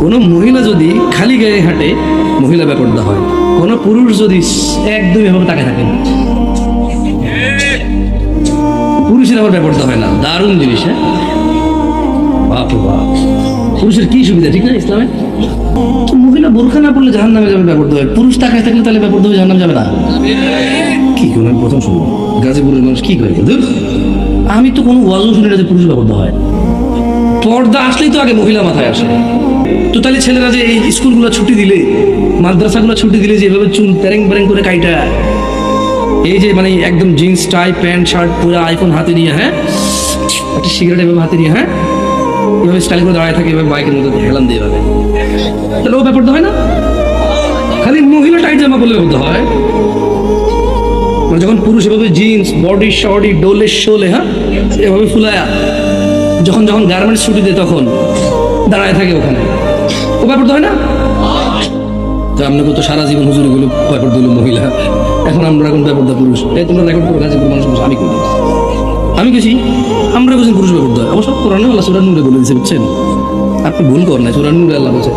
কোনো মহিলা যদি খালি গায়ে হাঁটে মহিলা বেপরদা হয়, কোনো পুরুষ যদি একদমই এভাবে তাকে থাকে পুরুষের আবার বেপরদা হয় না। দারুণ জিনিস। হ্যাঁ, বাপ রে বাপ, পুরুষের কি সুবিধা, ঠিক না ইসলামে? তো মহিলা বোরখা না পড়লে জাহান্নামে যাবে বেপরদা হয়, পুরুষ তাকায় থাকলে তাহলে বেপরদা হয়ে জাহান্নামে যাবে না? কি করে আমি প্রথম শুনবো গাজীপুরের মানুষ কি করে? আমি তো কোনো ওয়াজও শুনি না যে পুরুষ বেপরদা হয়। পর্দা আসলেই তো আগে মহিলা মাথায় আসে। তো তাহলে ছেলেরা যে এই স্কুলগুলো ছুটি দিলে, মাদ্রাসাগুলো ছুটি দিলে যে এভাবে চুল প্যারেং প্যারেং করে কাইটা, এই যে মানে একদম জিন্স টাই প্যান্ট শার্ট পুরো আইফোন হাতে নিয়ে, হ্যাঁ, একটা সিগারেট এভাবে হাতে নিয়ে, হ্যাঁ, এভাবে স্টাইল করে দাঁড়ায় থাকে, এভাবে বাইকের মধ্যে হেলান দিয়ে এভাবে, তাহলে ও ব্যাপারটা হয় না? খালি মহিলা টাইট জামা পরলে ব্যাপারটা হয়। মানে যখন পুরুষ এভাবে জিন্স বডি শর্টি ডোলে শোলে, হ্যাঁ, এভাবে ফুলায়া যখন যখন গার্মেন্টস ছুটি দেয় তখন দাঁড়ায় থাকে ওখানে, ও ব্যাপারটা হয় না? তো আমরা তো সারা জীবন হুজুরি গুলো ব্যাপার দিল মহিলা, এখন আমরা এখন ব্যাপারটা পুরুষ। এই তোমরা রেকর্ড করে গাজীপুর মানুষ আমি করি, আমি গেছি, আমরা বলছি পুরুষ ব্যাপারটা। অবশ্য কোরআনে আল্লাহ সূরা নূরে বলে দিয়েছে, বুঝছেন? আপনি ভুল করেন না, সূরা নূরে আল্লাহ বলছে